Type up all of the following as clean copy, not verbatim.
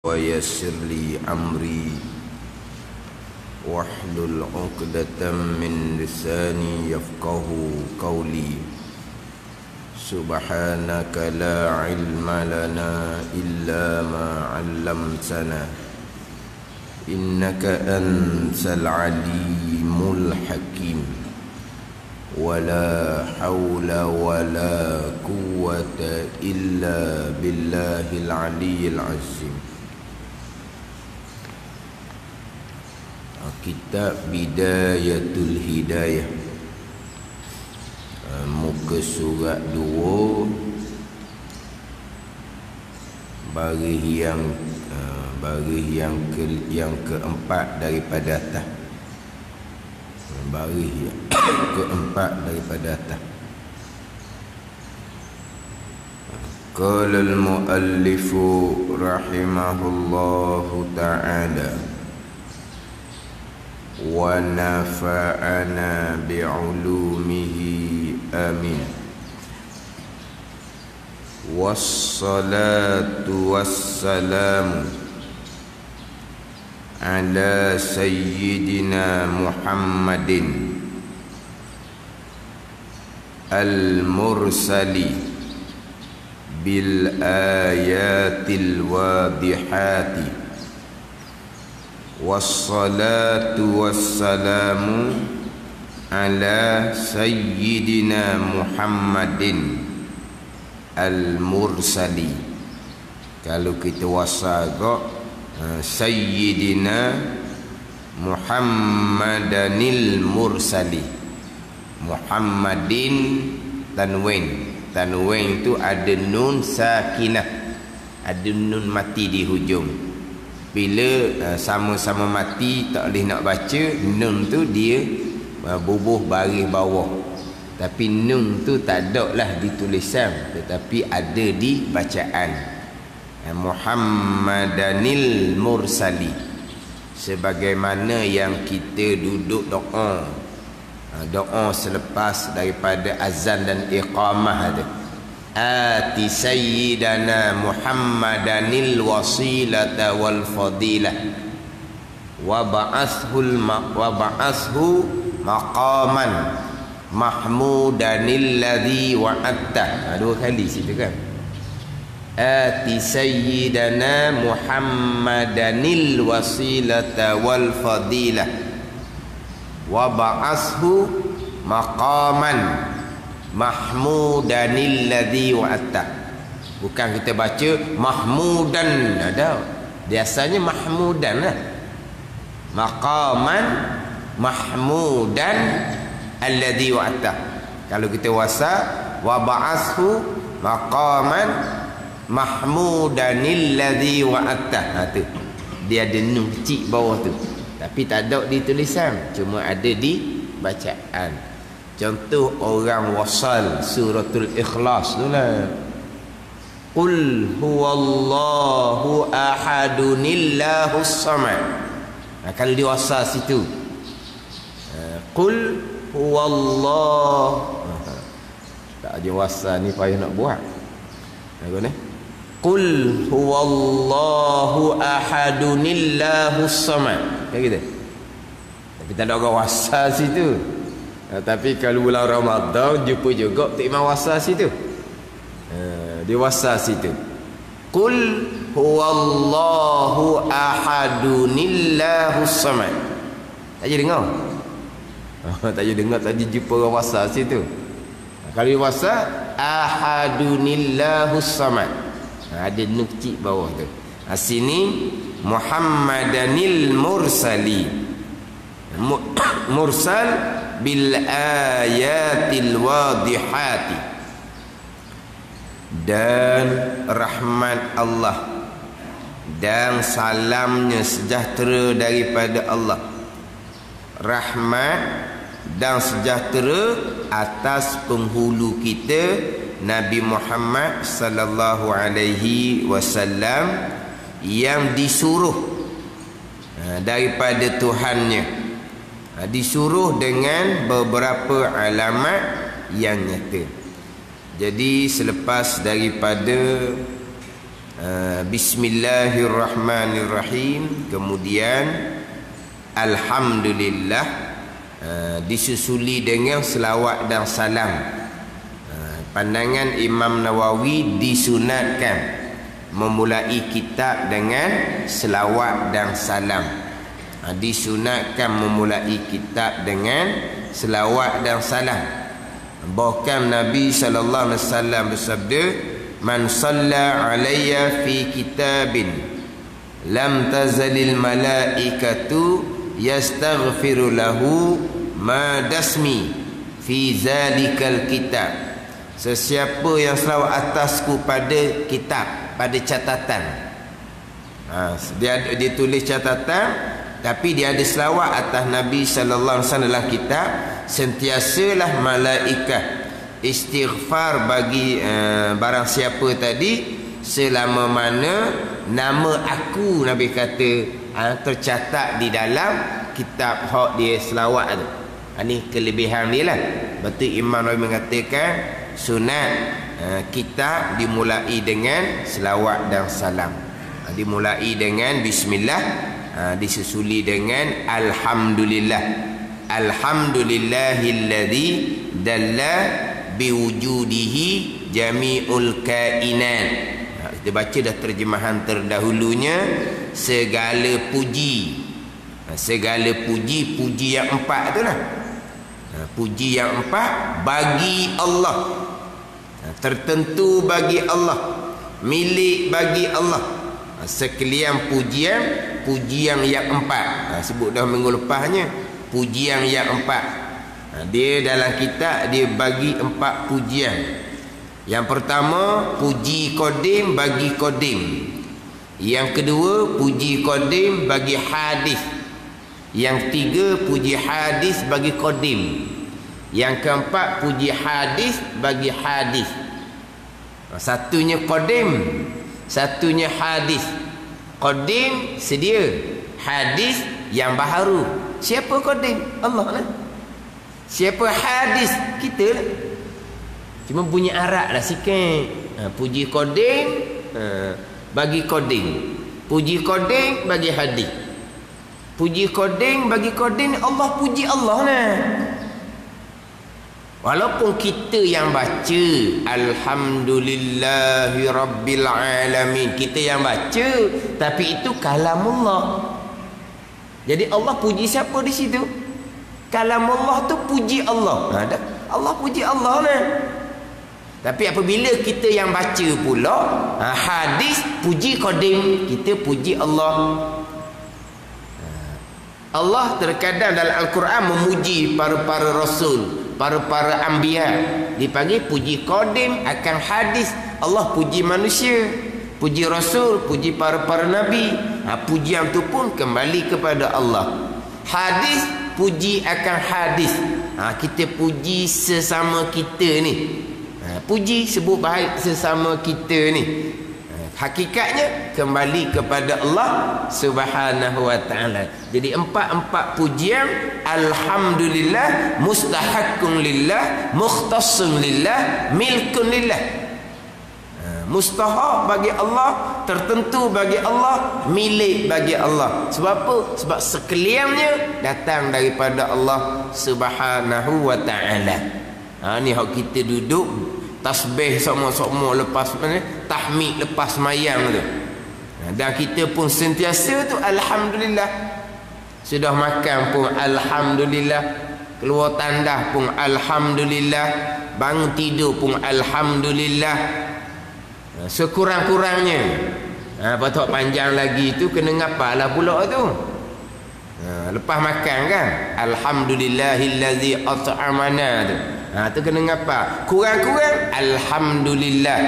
ويسر لي أمري واحلل عقدة من لساني يفقه قولي سبحانك لا علم لنا إلا ما علمتنا إنك أنت العليم الحكيم ولا حول ولا قوة إلا بالله العلي العظيم. Kitab Bidayatul Hidayah, muka surat 2, baris yang keempat daripada atas. Baris yang keempat daripada atas. Qala al-muallifu rahimahullahu ta'ala wa nafa'ana bi'ulumihi amin. Wassalatu wassalamu ala sayyidina Muhammadin al-mursali bil ayatil wadihati. Wassalatu wassalamu ala sayyidina Muhammadin al-mursali. Kalau kita wasagak sayyidina Muhammadanil mursali. Muhammadin tanwin. Tanwin itu ada nun sakinah, ada nun mati di hujung. Bila sama-sama mati tak boleh nak baca, nun tu dia bubuh baris bawah. Tapi nun tu tak ada lah di tulisan, tetapi ada di bacaan. Muhammadanil mursali, sebagaimana yang kita duduk doa selepas daripada azan dan iqamah ada. Ati sayyidana Muhammadanil wasilata wal fadilah wa ba'ashu maqaman mahmudanil ladzi wa'atta. Dua kali situ kan. Ati sayyidana Muhammadanil wasilata wal fadilah wa ba'ashu maqaman mahmudanil ladzi wa'atta. Bukan kita baca mahmudan, ada. Biasanya mahmudan lah. Maqaman mahmudan alladzi wa'atta. Kalau kita wasa wa ba'ashu maqaman mahmudanil ladzi wa'atta. Tu dia ada nun kecil bawah tu, tapi tak ada di tulisan, cuma ada di bacaan. Contoh orang wasal suratul Ikhlas tu lah. Qul huwallahu ahadunillahus samad. Kalau dia wasal situ, Qul huwallahu, tak ada wasal ni payah nak buat. Apa ni? Qul huwallahu ahadunillahus samad. Kayak gitu. Tapi tak ada orang wasal situ. Tapi kalau bulan Ramadan jumpa juga Tok Imam wasal situ. Dia wasal situ. Qul huwallahu ahadunillahus samad. Tak jadi dengar. Tak jadi dengar tadi jumpa orang wasal situ. Kalau dia wasal ahadunillahus samad, ada nun kecil bawah tu. Sini Muhammadanil mursali. Mursal bil ayatil wadihati. Dan rahmat Allah dan salamnya sejahtera daripada Allah, rahmat dan sejahtera atas penghulu kita Nabi Muhammad sallallahu alaihi wasallam yang disuruh daripada Tuhannya, disuruh dengan beberapa alamat yang nyata. Jadi selepas daripada Bismillahirrahmanirrahim, kemudian Alhamdulillah, disusuli dengan selawat dan salam. Pandangan Imam Nawawi disunatkan memulai kitab dengan selawat dan salam. Disunatkan memulai kitab dengan selawat dan salam. Bahkan Nabi sallallahu alaihi wasallam bersabda, "Man shalla alayya fi kitabin lam tazalil malaikatu yastaghfiru lahu ma dasmi fi zalikal kitab." Sesiapa yang selawat atasku pada kitab, pada catatan. Dia tulis catatan, tapi dia ada selawat atas Nabi sallallahu alaihi wasallam dalam kitab, sentiasalah malaikat istighfar bagi barang siapa tadi selama mana nama aku, Nabi kata, tercatat di dalam kitab hak dia selawat tu. Ini kelebihan dia lah. Betul Imam Nawawi mengatakan sunat kitab dimulai dengan selawat dan salam. Dimulai dengan bismillah, disusuli dengan alhamdulillah. Alhamdulillahilladzi dalla biwujudihi jami'ul kainat. Kita baca dah terjemahan terdahulunya. Segala puji, segala puji, puji yang empat tu lah. Puji yang empat bagi Allah, tertentu bagi Allah, milik bagi Allah. Sekalian pujian, pujian yang empat. Sebut dah minggu lepasnya, pujian yang empat. Dia dalam kitab dia bagi empat pujian. Yang pertama, puji qadim bagi qadim. Yang kedua, puji qadim bagi hadis. Yang tiga, puji hadis bagi qadim. Yang keempat, puji hadis bagi hadis. Satunya qadim, satunya hadis. Qadim sedia, hadis yang baharu. Siapa qadim? Allah lah. Siapa hadis? Kita lah. Cuma bunyi Arab lah sikit. Puji qadim bagi qadim, puji qadim bagi hadis. Puji qadim bagi qadim, Allah puji Allah lah. Walaupun kita yang baca Alhamdulillahi Rabbil Alamin, kita yang baca, tapi itu kalamullah. Jadi Allah puji siapa di situ? Kalamullah tu puji Allah. Allah puji Allah lah. Tapi apabila kita yang baca pula hadis, puji qadim, kita puji Allah. Allah terkadang dalam Al-Quran memuji para rasul, para anbiya, dipanggil puji qadim. Akan hadis, Allah puji manusia, puji rasul, puji para nabi. Pujian tu pun kembali kepada Allah. Hadis, puji akan hadis. Kita puji sesama kita ni. Puji sebut baik sesama kita ni. Hakikatnya kembali kepada Allah Subhanahu wa ta'ala. Jadi empat pujian. Alhamdulillah, mustahaqqun lillah, mukhtassun lillah, milkun lillah. Mustahak bagi Allah, tertentu bagi Allah, milik bagi Allah. Sebab apa? Sebab sekaliannya datang daripada Allah Subhanahu wa ta'ala. Ni hak kita duduk tasbih sama-sama lepas tahmid lepas mayang tu. Dan kita pun sentiasa tu alhamdulillah. Sudah makan pun alhamdulillah, keluar tandas pun alhamdulillah, bangun tidur pun alhamdulillah. Sekurang-kurangnya patut panjang lagi tu kena ngapalah pula tu. Lepas makan kan alhamdulillahillazi at'amana tu. Tu kena ngapa? Kurang-kurang alhamdulillah.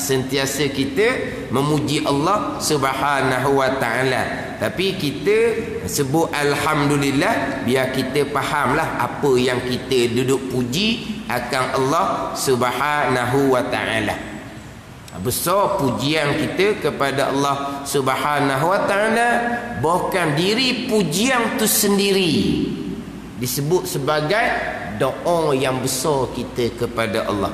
Sentiasa kita memuji Allah Subhanahu wa ta'ala. Tapi kita sebut alhamdulillah biar kita fahamlah apa yang kita duduk puji akan Allah Subhanahu wa ta'ala. Besar pujian kita kepada Allah Subhanahu wa ta'ala. Bahkan diri pujian tu sendiri disebut sebagai doa yang besar kita kepada Allah.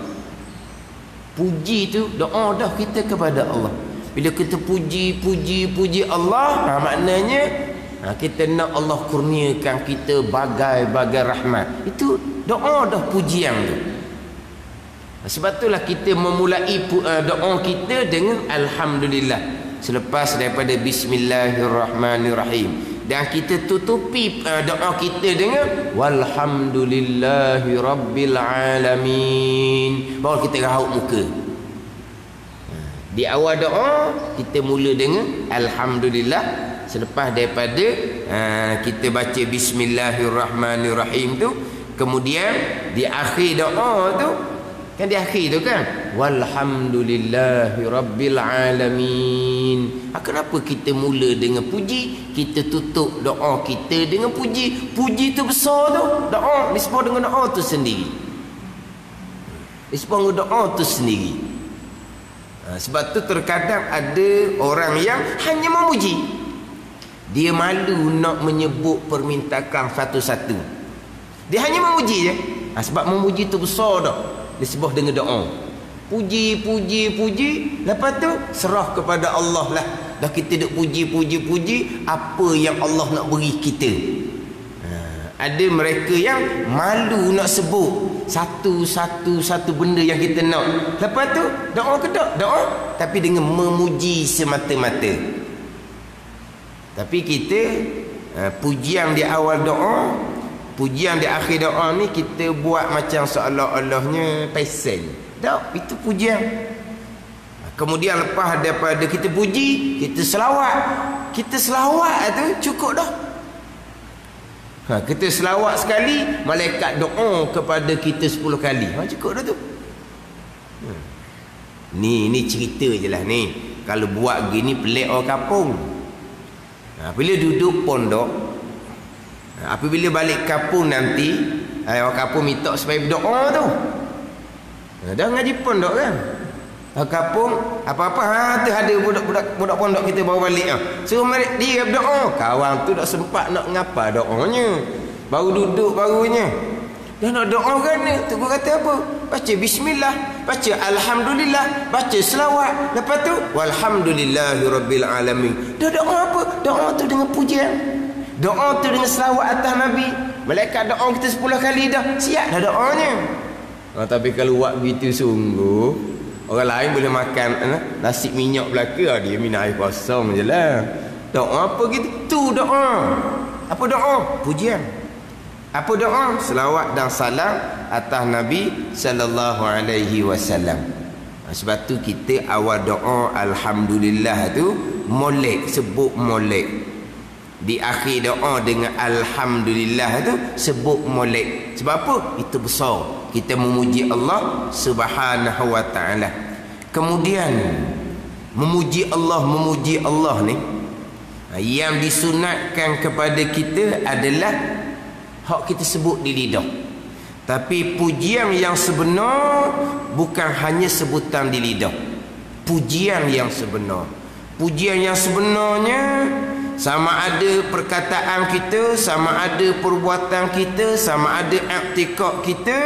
Puji tu doa dah kita kepada Allah. Bila kita puji Allah, maknanya kita nak Allah kurniakan kita bagai-bagai rahmat. Itu doa dah pujian tu. Sebab itulah kita memulai doa kita dengan alhamdulillah selepas daripada bismillahirrahmanirrahim, dan kita tutupi doa kita dengan walhamdulillahi rabbil alamin. Baru kita raut muka. Di awal doa kita mula dengan alhamdulillah, selepas daripada kita baca bismillahirrahmanirrahim tu, kemudian di akhir doa tu kan, di akhir tu kan walhamdulillahi rabbil alamin. Kenapa kita mula dengan puji, kita tutup doa kita dengan puji? Puji tu besar tu, doa disebut dengan doa tu sendiri, disebut dengan doa tu sendiri. Sebab tu terkadang ada orang yang hanya memuji, dia malu nak menyebut permintaan satu-satu, dia hanya memuji je. Sebab memuji tu besar dah, disebut dengan doa. Puji, lepas tu serah kepada Allah lah. Dah kita duk puji, apa yang Allah nak beri kita. Ada mereka yang malu nak sebut satu benda yang kita nak. Lepas tu doa ke doa, tapi dengan memuji semata-mata. Tapi kita pujian di awal doa, pujian di akhir doa ni kita buat macam seolah-olahnya pesen. Tak, itu pujian. Kemudian lepas daripada kita puji, kita selawat. Kita selawat tu cukup dah. Kita selawat sekali, malaikat doa kepada kita 10 kali. Cukup dah tu. Ni cerita je lah ni. Kalau buat gini pelik orang kampung. Bila duduk pondok, apabila balik kampung nanti, orang kampung minta supaya berdoa tu. Dah ngaji pondok kan, kampung apa-apa tu ada budak pondok kita bawa balik suruh mereka dia berdoa. Kawan tu tak sempat nak ngapa doanya, baru duduk barunya dah nak doa kan. Tu gua kata apa? Baca bismillah, baca alhamdulillah, baca selawat, lepas tu walhamdulillahirabbil alamin. Dah doa apa? Doa tu dengan pujian, doa tu dengan selawat atas Nabi. Malaikat doa kita 10 kali dah siap dah doanya. Tapi kalau buat begitu sungguh, orang lain boleh makan nasi minyak belaka, dia minum air kosong je lah. Doa apa gitu? Tu doa. Apa doa? Pujian. Apa doa? Selawat dan salam atas Nabi sallallahu alaihi wasallam. Sebab tu kita awal doa alhamdulillah tu molek, sebut molek. Di akhir doa dengan alhamdulillah tu sebut molek. Sebab apa? Itu besar. Kita memuji Allah Subhanahu wa ta'ala. Kemudian memuji Allah ni yang disunatkan kepada kita adalah hak kita sebut di lidah. Tapi pujian yang sebenar bukan hanya sebutan di lidah. Pujian yang sebenar, pujian yang sebenarnya sama ada perkataan kita, sama ada perbuatan kita, sama ada i'tikad kita,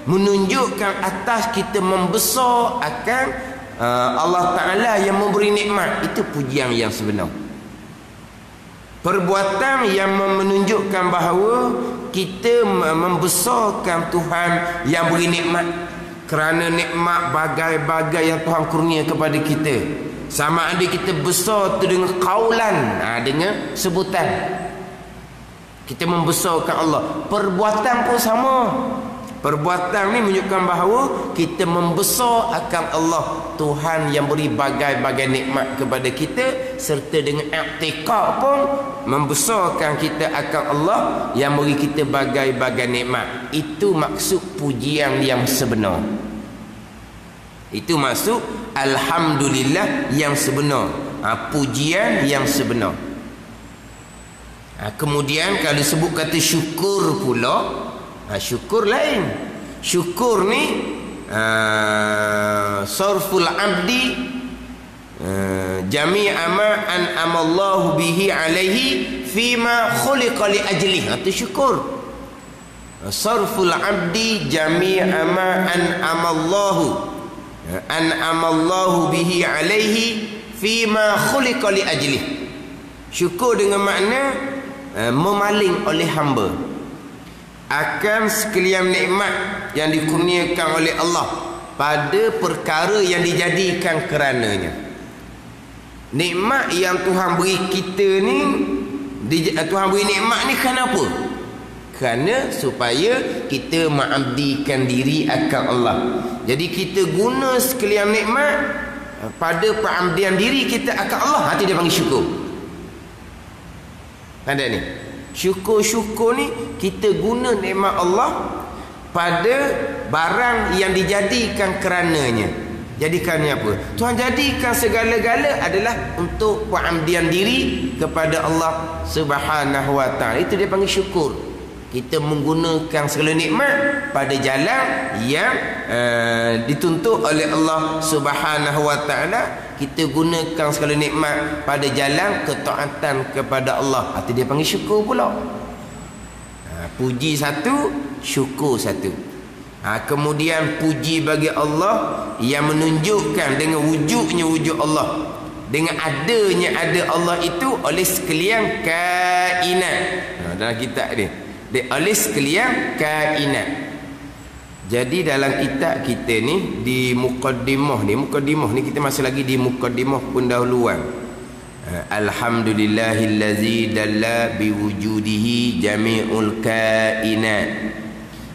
menunjukkan atas kita membesar akan Allah Ta'ala yang memberi nikmat. Itu pujian yang sebenar. Perbuatan yang menunjukkan bahawa kita membesarkan Tuhan yang beri nikmat, kerana nikmat bagai-bagai yang Tuhan kurnia kepada kita. Sama ada kita besar tu dengan qaulan, dengan sebutan kita membesarkan Allah. Perbuatan pun sama. Perbuatan ni menunjukkan bahawa kita membesar akan Allah, Tuhan yang beri bagai-bagai nikmat kepada kita, serta dengan i'tikad pun membesarkan kita akan Allah yang beri kita bagai-bagai nikmat. Itu maksud pujian yang sebenar. Itu maksud alhamdulillah yang sebenar. Pujian yang sebenar. Kemudian kalau sebut kata syukur pula, syukur lain. Syukur ni sarful abdi jami'a ma an'amallahu bihi alaihi fima khuliqa li ajlihi. Itu syukur. Sarful abdi jami'a ma an'amallahu bihi alaihi fima khuliqa li ajli. Syukur dengan makna memaling oleh hamba akan sekalian nikmat yang dikurniakan oleh Allah pada perkara yang dijadikan kerananya. Nikmat yang Tuhan beri kita ni, Tuhan beri nikmat ni kenapa? Kerana supaya kita mengabdikan diri akan Allah. Jadi kita guna sekalian nikmat pada pengabdian diri kita akan Allah. Hati dia panggil syukur. Ada ni. Syukur-syukur ni kita guna nikmat Allah pada barang yang dijadikan kerananya. Jadikannya apa? Tuhan jadikan segala-gala adalah untuk pengabdian diri kepada Allah Subhanahu wa taala. Itu dia panggil syukur. Kita menggunakan segala nikmat pada jalan yang dituntut oleh Allah Subhanahu wa taala. Kita gunakan segala nikmat pada jalan ketaatan kepada Allah. Itu dia panggil syukur pula. Puji satu, syukur satu. Kemudian puji bagi Allah yang menunjukkan dengan wujudnya wujud Allah, dengan adanya ada Allah itu oleh sekalian kainat. Dalam kitab ni, oleh sekalian kainat. Jadi dalam kitab kita ni di muqaddimah ni kita masih lagi di muqaddimah pendahuluan. Alhamdulillahillazi dalla biwujudihi jami'ul kainat.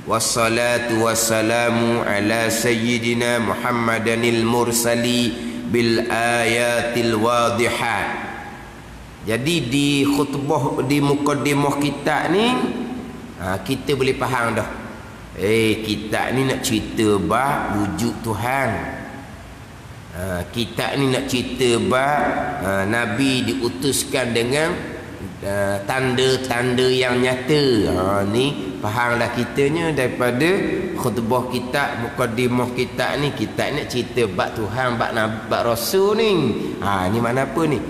Wassalatu wassalamu ala sayyidina Muhammadanil mursali bil ayatil wadihat. Jadi di khutbah di muqaddimah kitab ni kita boleh faham dah. Kitab ni nak cerita bab wujud Tuhan. Kitab ni nak cerita bab Nabi diutuskan dengan tanda-tanda yang nyata. Ni fahamlah kitanya daripada khutbah kitab muqaddimah kitab ni. Kitab nak cerita bab Tuhan, bab Rasul ni. Ni mana apa ni?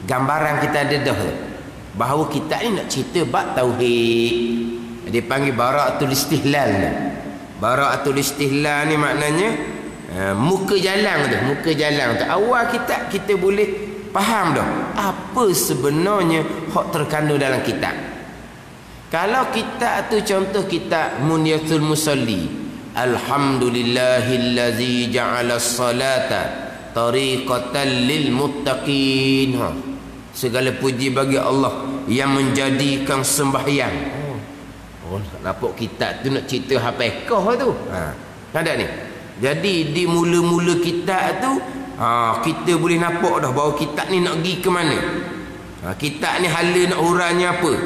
Gambaran kita ada dah bahawa kitab ni nak cerita bab tauhid. Dia panggil bara'atul istihlal. Bara'atul istihlal ni maknanya muka jalan tu, muka jalan tu. Awal kita boleh faham dah apa sebenarnya hak terkandung dalam kitab. Kalau kitab tu contoh kitab Munyatul Musalli, alhamdulillahillazi ja'ala as-salata tariqatan lil muttaqin. Segala puji bagi Allah yang menjadikan sembahyang. Nampak kitab tu nak cerita hafiqah tu. Ada ni. Jadi di mula-mula kitab tu kita boleh nampak dah bahawa kitab ni nak pergi ke mana. Kitab ni hala nak hurainya apa.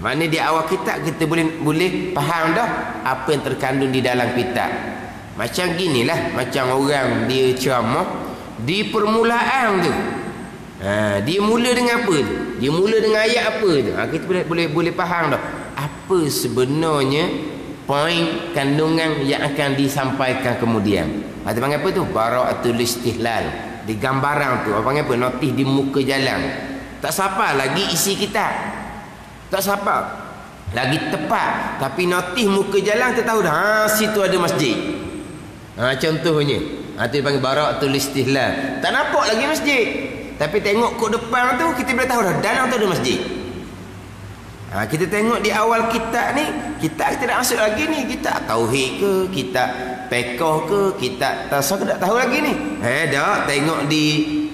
Maknanya di awal kitab kita boleh faham dah apa yang terkandung di dalam kitab. Macam ginilah, macam orang dia ceramah di permulaan tu. Dia mula dengan apa tu? Dia mula dengan ayat apa tu? Kita boleh faham dah apa sebenarnya poin kandungan yang akan disampaikan kemudian. Kita panggil apa tu? Bara'atul istihlal. Di gambaran tu, apa panggil apa? Notis di muka jalan. Tak siapa lagi isi kitab. Tak siapa lagi tepat. Tapi notis muka jalan kita tahu dah. Situ ada masjid. Contohnya. Itu dipanggil bara'atul istihlal. Tak nampak lagi masjid. Tapi tengok kod depan tu kita boleh tahu dah dalam tu ada masjid. Kita tengok di awal kitab ni, kita tak masuk lagi ni, kitab tauhid ke, kitab fiqh ke, kitab tasawuf, tak tahu lagi ni. Dah tengok di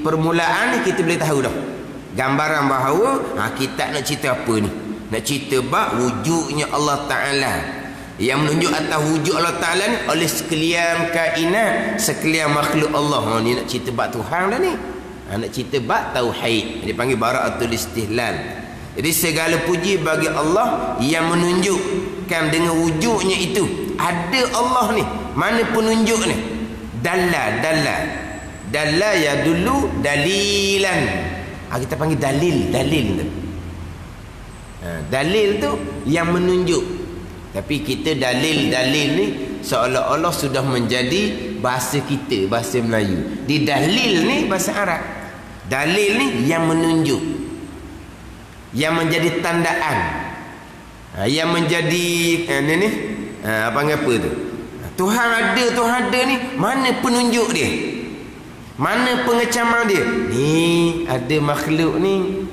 permulaan ni kita boleh tahu dah gambaran bahawa kitab nak cerita apa ni. Nak cerita bab wujudnya Allah Ta'ala, yang menunjuk atas wujud Allah Ta'ala ni oleh sekalian kainat, sekalian makhluk Allah. Ni nak cerita bab Tuhan dah ni. Nak cerita bab tauhid. Dia panggil bara'atul istihlal. Jadi segala puji bagi Allah yang menunjukkan dengan wujudnya itu. Ada Allah ni. Mana penunjuk ni? Dalla ya dulu dalilan. Kita panggil dalil tu. Dalil tu yang menunjuk. Tapi kita dalil ni seolah-olah sudah menjadi bahasa kita, bahasa Melayu. Di dalil ni bahasa Arab. Dalil ni yang menunjuk, yang menjadi tandaan, yang menjadi apa tu? Tuhan ada ni, mana penunjuk dia? Mana pengecaman dia? Ni ada makhluk ni.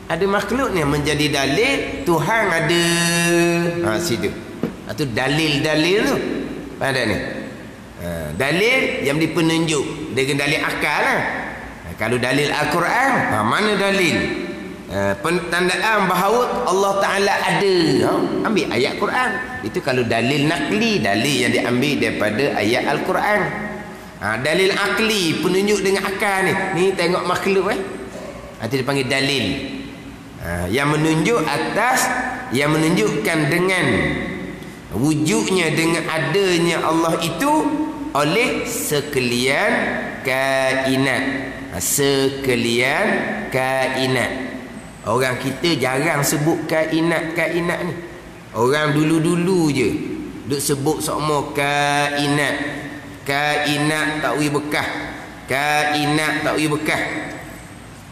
Ada makhluk ni menjadi dalil Tuhan ada. Situ. Itu dalil-dalil tu. Pada ni. Dalil yang dipenunjuk dengan dalil akal lah. Kalau dalil Al-Quran, mana dalil? Pentandaan bahawa Allah Ta'ala ada. Ambil ayat Quran. Itu kalau dalil nakli, dalil yang diambil daripada ayat Al-Quran. Dalil akli, penunjuk dengan akal ni. Ni tengok makhluk itu dipanggil dalil. Yang menunjuk atas, yang menunjukkan dengan wujudnya, dengan adanya Allah itu oleh sekalian kainat. Sekalian kainat. Orang kita jarang sebut kainat-kainat ni. Orang dulu-dulu je duk sebut semua kainat. Kainat tak ui bekah. Kainat tak ui bekah.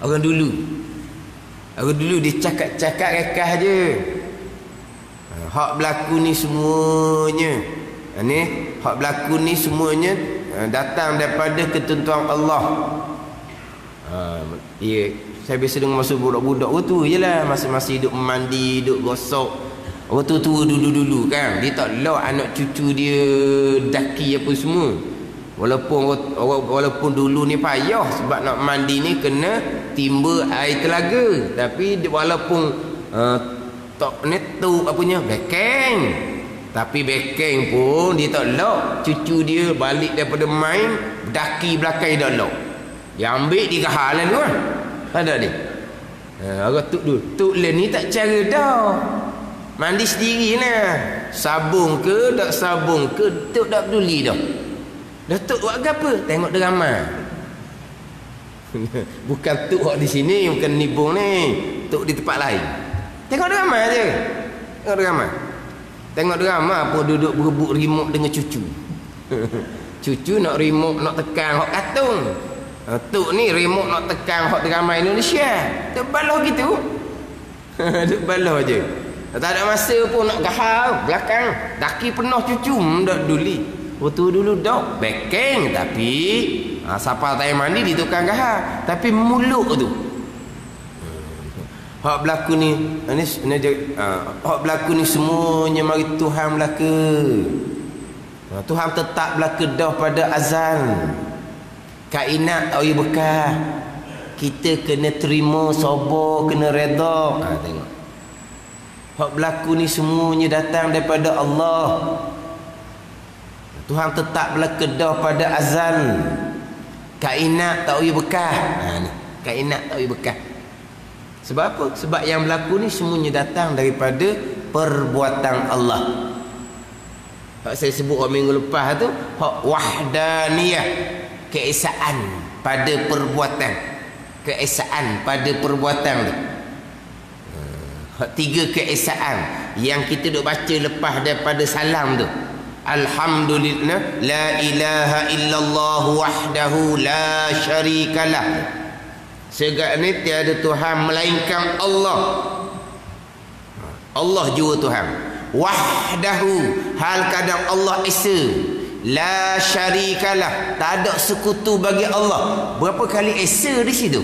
Orang dulu dia cakap-cakap rekah je. Hak berlaku ni semuanya hak berlaku ni semuanya datang daripada ketentuan Allah. Saya biasa dengar masa budak-budak tu je lah, masa-masa duduk mandi, duduk gosok. Orang tua-tua dulu-dulu kan, dia tak lau anak cucu dia daki apa semua. Walaupun dulu ni payah sebab nak mandi ni kena timba air telaga. Tapi walaupun tak netuk apanya bekeng, tapi bekeng pun dia tak lau cucu dia balik daripada main daki belakang dia tak lau. Dia ambil dia gahalan tu kan. Ada dia. Orang tuk dulu. Tuk Len ni tak cara dah. Mandi sendiri lah. Sabung ke tak sabung ke tuk tak peduli dah. Dah tuk buat apa? Tengok drama. Bukan tuk di sini, bukan nibung ni. Tuk di tempat lain. Tengok drama je. Tengok drama pun duduk berebut remote dengan cucu. Cucu nak remote, nak tekan hak katung. Tok ni remote nak tekan hak drama Indonesia. Tok baloh gitu. Tok baloh je. Tak ada masa pun nak gahal belakang. Daki penuh cucu tak peduli. Waktu dulu dok bekeng tapi siapa tak mandi di tukang gahal. Tapi muluk tu. Hak berlaku ni hak berlaku ni semuanya mari Tuhan belaka. Tuhan tetap belaka dah pada azal. Kainat tak boleh bekah. Kita kena terima, sabar, kena reda. Tengok. Hak berlaku ni semuanya datang daripada Allah. Tuhan tetap belaka dah pada azal. Kainat tak boleh bekah. Kainat tak boleh bekah. Sebab apa? Sebab yang berlaku ni semuanya datang daripada perbuatan Allah. Hak saya sebut minggu lepas tu, hak wahdaniyah. Keesaan pada perbuatan. Keesaan pada perbuatan tu. Tiga keesaan yang kita duk baca lepas daripada salam tu. Alhamdulillah, la ilaha illallah wahdahu la syarikalah. Segala ni tiada Tuhan melainkan Allah. Allah jua Tuhan. Wahdahu, hal kadang Allah esa. La syarikalah, tak ada sekutu bagi Allah. Berapa kali esa di situ?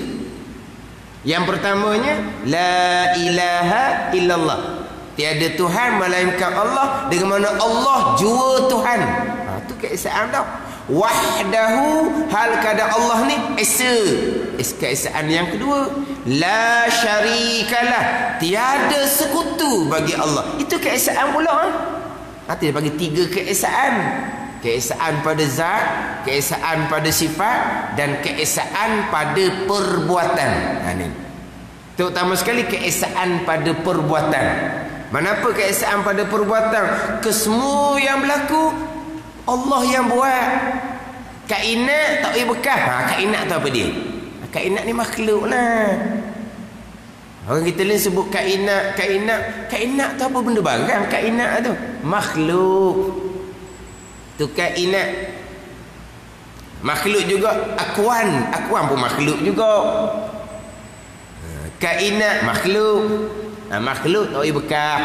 Yang pertamanya la ilaha illallah, tiada Tuhan melainkan Allah, dengan mana Allah jua Tuhan. Itu keesaan dah. Wahdahu, hal kadang Allah ni esa. Keesaan yang kedua, la syarikalah, tiada sekutu bagi Allah. Itu keesaan pula. Dia bagi tiga keesaan. Keesaan pada zat, keesaan pada sifat, dan keesaan pada perbuatan. Ini terutama sekali keesaan pada perbuatan. Kenapa keesaan pada perbuatan? Kesemua yang berlaku Allah yang buat. Kainat tak boleh bekah. Kainat tu apa dia? Kainat ni makhluk lah. Orang kita lain sebut kainat. Kainat tu apa benda barang? Kainat tu makhluk. Tu kainat. Makhluk juga akuan. Akuan pun makhluk juga. Kainat makhluk. Makhluk tak boleh bekah.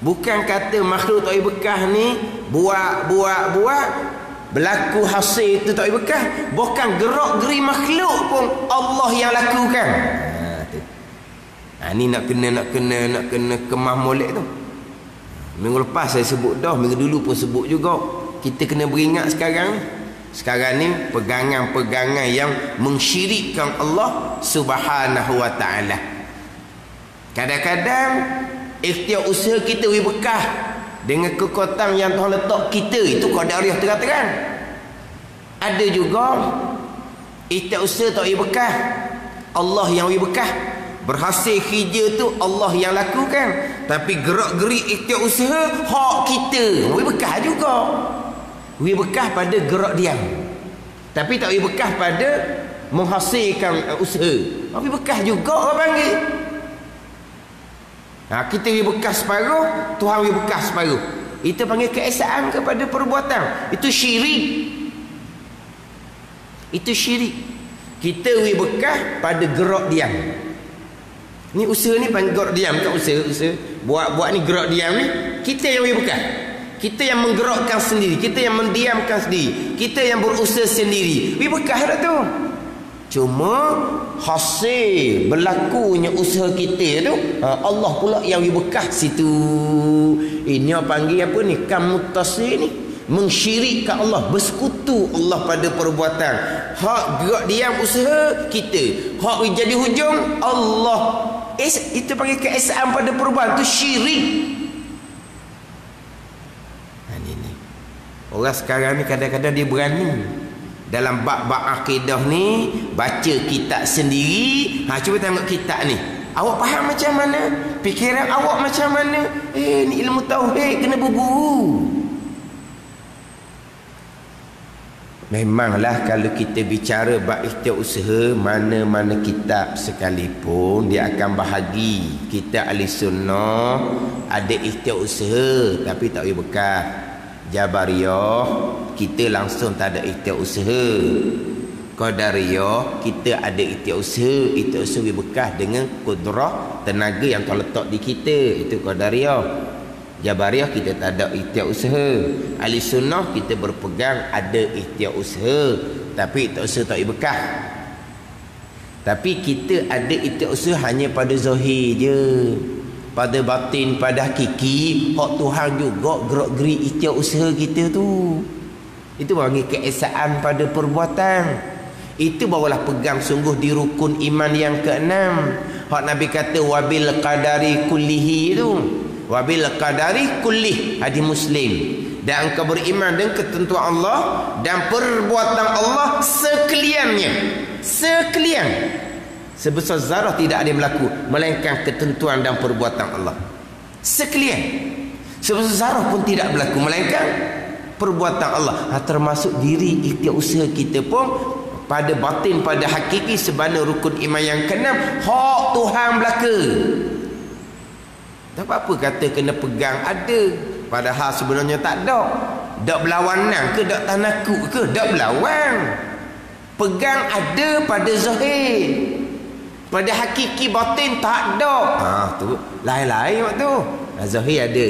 Bukan kata makhluk tak boleh bekah ni buat Berlaku hasil itu tak berkah. Bukan gerak geri makhluk pun Allah yang lakukan. Ni nak kena kemah molek tu. Minggu lepas saya sebut dah, minggu dulu pun sebut juga. Kita kena beringat sekarang ni. Sekarang ni pegangan-pegangan yang mensyirikkan Allah Subhanahu wa ta'ala. Kadang-kadang ikhtiar usaha kita berkah dengan kekuatan yang Tuhan letak kita, itu qadariyah terang-terang. Ada juga ikhtiar usaha tak berkah, Allah yang berkah. Berhasil kerja tu Allah yang lakukan, tapi gerak-gerik ikhtiar usaha hak kita berkah juga. Berkah pada gerak diam, tapi tak berkah pada menghasilkan usaha. Tapi berkah juga orang panggil. Kita berkah separuh, Tuhan berkah separuh. Itu panggil keesaan kepada perbuatan. Itu syirik. Itu syirik. Kita berkah pada gerak diam. Ni usaha ni panggil gerak diam, tak usaha. Buat ni gerak diam ni, kita yang berkah. Kita yang menggerakkan sendiri, kita yang mendiamkan sendiri, kita yang berusaha sendiri. Berkah dah tu. Cuma hasil berlakunya usaha kita tu Allah pula yang berkah situ. Ini yang panggil apa ni? Kamutasir ni, mensyirikkan Allah, bersekutu Allah pada perbuatan. Hak gerak diam usaha kita, hak jadi hujung Allah. Itu panggil keesaan pada perbuatan, tu syirik. Orang sekarang ni kadang-kadang dia berani dalam bab-bab akidah ni baca kitab sendiri. Cuba tengok kitab ni, awak faham macam mana? Fikiran awak macam mana? Ni ilmu tauhid, kena berburu. Memanglah kalau kita bicara bab ikhtiar usaha, mana-mana kitab sekalipun dia akan bahagi kita ahli sunnah ada ikhtiar usaha tapi tak berkah. Jabariyah kita langsung tak ada ikhtiar usaha. Qadariyah kita ada ikhtiar usaha. Ikhtiar usaha berkah dengan kudrah tenaga yang Tuhan letak di kita. Itu Qadariyah. Jabariyah kita tak ada ikhtiar usaha. Ahli sunnah kita berpegang ada ikhtiar usaha, tapi ikhtiar usaha tak berkah. Tapi kita ada ikhtiar usaha hanya pada zahir je. Pada batin, pada hakiki, hak Tuhan juga gerak-gerik ikhtiar usaha kita tu. Itu panggil keesaan pada perbuatan. Itu barulah pegang sungguh di rukun iman yang keenam. Hak Nabi kata wabil qadari kullihi tu. Wabil qadari kullih, hadis Muslim. Dan engkau beriman dengan ketentuan Allah dan perbuatan Allah sekaliannya. Sekalian. Sebesar zarah tidak ada yang berlaku melainkan ketentuan dan perbuatan Allah. Sekalian. Sebesar zarah pun tidak berlaku melainkan perbuatan Allah. Termasuk diri ikhtiar usaha kita pun pada batin, pada hakiki sebana rukun iman yang keenam hak Tuhan belaka. Tak apa-apa kata kena pegang ada, padahal sebenarnya tak ada. Dak berlawanan ke, dak tanakuk ke, dak berlawan. Pegang ada pada zahir, pada hakiki batin tak ada. Tu lain-lain waktu. Zahir ada,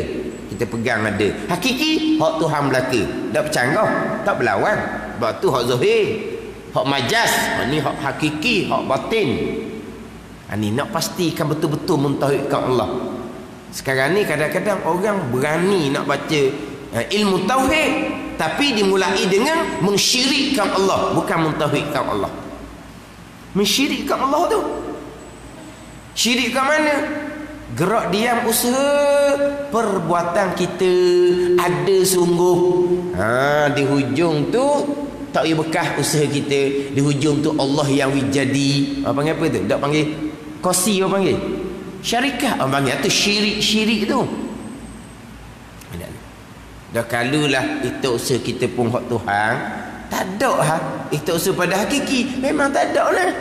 kita pegang ada. Hakiki hak Tuhan belaka. Tak bercanggah, tak berlawan. Sebab tu hak zahir, hak majas. Ni hak hakiki, hak batin. Ni nak pastikan betul-betul mentauhidkan Allah. Sekarang ni kadang-kadang orang berani nak baca ilmu tauhid, tapi dimulai dengan mensyirikkan Allah, bukan mentauhidkan Allah. Mensyirikkan Allah tu. Syirik kat mana? Gerak diam usaha perbuatan kita ada sungguh. Di hujung tu tak berkah usaha kita. Di hujung tu Allah yang jadi. Panggil apa tu? Tak panggil kosi, orang panggil syarikah, orang panggil tu syirik tu. Dah kalulah itu usaha kita pun hak Tuhan, tak ada itu usaha pada hakiki, memang tak ada lah.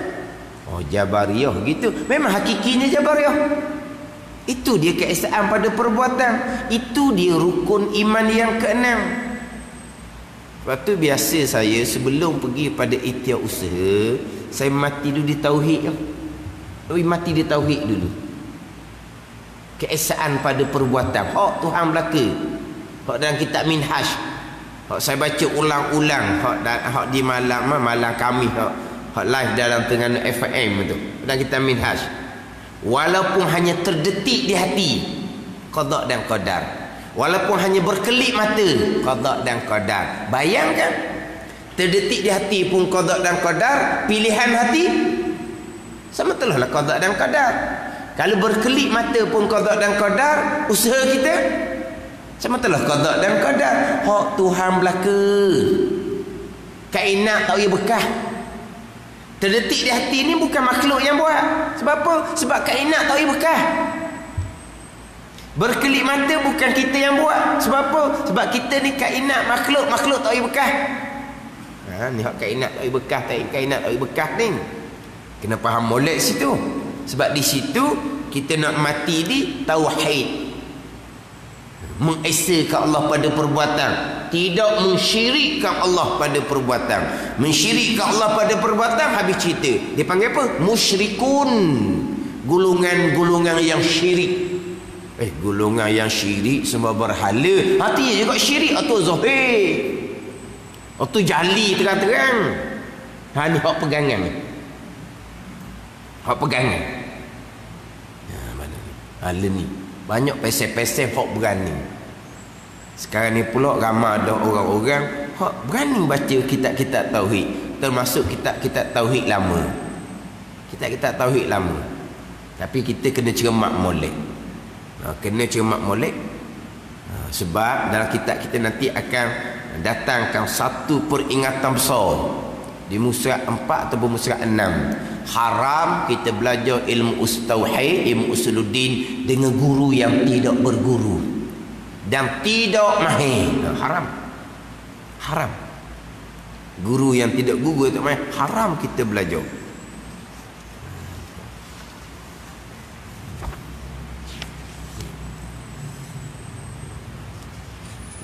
Jabariyah gitu, memang hakikinya Jabariyah. Itu dia keesaan pada perbuatan. Itu dia rukun iman yang keenam. Lepas tu biasa saya sebelum pergi pada ikhtiar usaha, saya mati dulu di tauhid. Mati di tauhid dulu. Keesaan pada perbuatan hak Tuhan belaka. Hak dalam kitab Minhaj Hak saya baca ulang-ulang hak di malam kami hak live dalam Terengganu FM tu. Dan kita Minhaj. Walaupun hanya terdetik di hati, qada dan qadar. Walaupun hanya berkelip mata, qada dan qadar. Bayangkan, terdetik di hati pun qada dan qadar, pilihan hati sama telah qada dan qadar. Kalau berkelip mata pun qada dan qadar, usaha kita sama telah qada dan qadar. Hak Tuhan belaka. Kainat tak payah bekah. Terdetik di hati ni bukan makhluk yang buat. Sebab apa? Sebab kainat tak payah bekah. Berkelip mata bukan kita yang buat. Sebab apa? Sebab kita ni kainat, makhluk tak payah bekah. Ni hak kainat tak payah bekah, kainat tak payah bekah ni. Kena faham molek situ. Sebab di situ kita nak mati di tauhid. Mengesakan Allah pada perbuatan, tidak mensyirikkan Allah pada perbuatan. Mensyirikkan Allah pada perbuatan, habis cerita dia panggil apa? Musyrikun. Golongan-golongan yang syirik. Golongan yang syirik semua berhala. Artinya juga syirik atau zahir atau jali terang-terang. Ni hak pegangan ni. Hak pegangan. Mana ni? Hala ni banyak pesel-pesel hak berani. Sekarang ni pula ramai ada orang-orang hak berani baca kitab-kitab tauhid, termasuk kitab-kitab tauhid lama. Kitab-kitab tauhid lama. Tapi kita kena cermat molek. Kena cermat molek. Sebab dalam kitab kita nanti akan datangkan satu peringatan besar di musrah 4 atau musrah 6. Haram kita belajar ilmu tauhid, ilmu usuluddin dengan guru yang tidak berguru dan tidak mahir. Haram. Guru yang tidak guru itu mahir, haram kita belajar.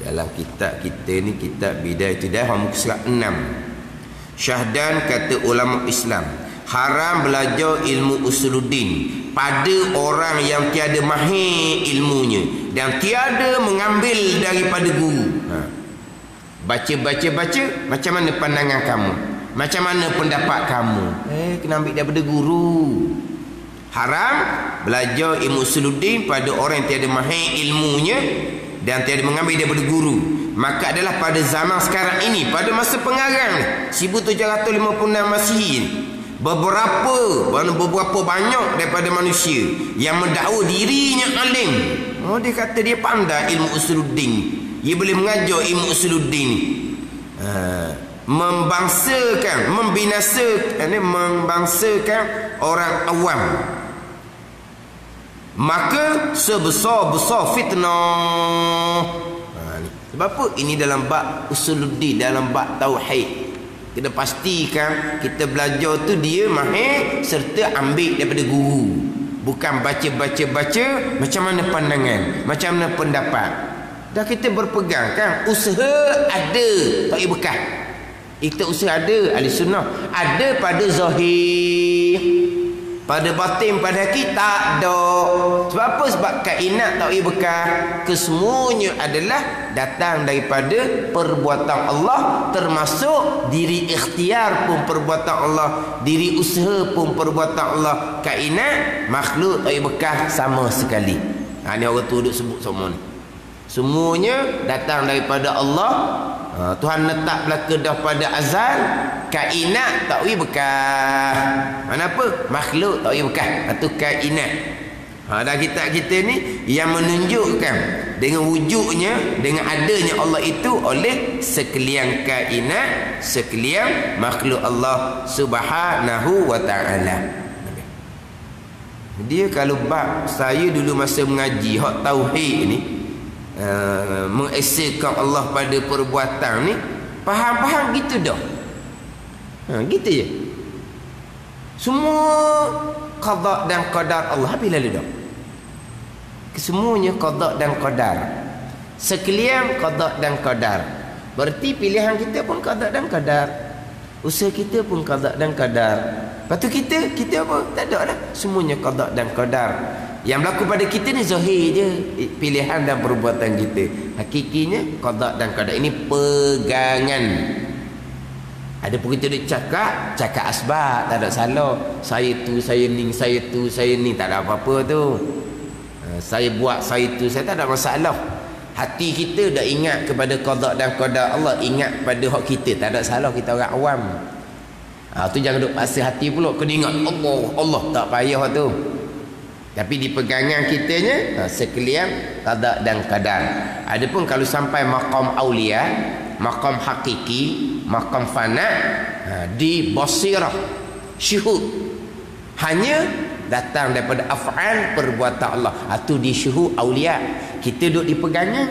Dalam kitab kita ni, kitab Bidayatul Hidayah muka 6. Syahdan kata ulama Islam, haram belajar ilmu usuluddin pada orang yang tiada mahir ilmunya dan tiada mengambil daripada guru. Baca macam mana pandangan kamu, macam mana pendapat kamu, kena ambil daripada guru. Haram belajar ilmu usuluddin pada orang yang tiada mahir ilmunya dan tiada mengambil daripada guru. Maka adalah pada zaman sekarang ini, pada masa pengarang 1756 Masihi, beberapa banyak daripada manusia yang mendakwa dirinya alim. Dia kata dia pandai ilmu usuluddin, dia boleh mengajar ilmu usuluddin, membangsakan orang awam. Maka sebesar-besar fitnah. Sebab apa? Ini dalam bab usuluddin, dalam bab tauhid. Kita pastikan kita belajar tu dia mahir serta ambil daripada guru. Bukan baca macam mana pandangan, macam mana pendapat. Dah kita berpegang kan, usaha ada, tak payah bekah. Kita usaha ada, ahli sunnah ada pada zahir, pada batin, pada hati tak ada. Sebab apa? Sebab kainat tak payah bekah. Kesemuanya adalah datang daripada perbuatan Allah, termasuk diri ikhtiar pun perbuatan Allah, diri usaha pun perbuatan Allah. Kainat, makhluk tak payah bekah sama sekali. Ni orang tu duduk sebut semua ni. Semuanya datang daripada Allah. Tuhan letak belaka dah pada azal. Kainat tak payah bekah. Mana apa? Makhluk tak payah bekah. Itu kainat. Dan kita ni yang menunjukkan dengan wujudnya, dengan adanya Allah itu oleh sekalian kainat, sekalian makhluk Allah Subhanahu wa ta'ala. Dia kalau bab saya dulu masa mengaji hak tauhid ni, mengesakan Allah pada perbuatan ni, faham gitu dah. Gitu je. Semua qada dan qadar Allah habis lalu dah. Kesemuanya qada dan qadar. Sekalian qada dan qadar. Berarti pilihan kita pun qada dan qadar. Usaha kita pun qada dan qadar. Lepas tu kita apa? Tak ada dah. Semuanya qada dan qadar. Yang berlaku pada kita ni zahir je, pilihan dan perbuatan kita. Hakikinya qada dan qadar ini pegangan. Ada pun kita duk cakap asbab, tak ada salah. Saya tu, saya ni, saya tu, saya ni, tak ada apa-apa tu. Saya buat, saya tu, saya tak ada masalah. Hati kita dah ingat kepada qada dan qadar Allah, ingat pada hak kita, tak ada salah. Kita orang awam. Tu jangan duk paksa hati pula kena ingat Allah, tak payah tu. Tapi di pegangan kitanya sekalian qada dan qadar. Adapun kalau sampai maqam aulia, maqam hakiki, maqam fana, di basirah syuhud, hanya datang daripada af'al perbuatan Allah. Itu di syuhud aulia. Kita duduk di pegangan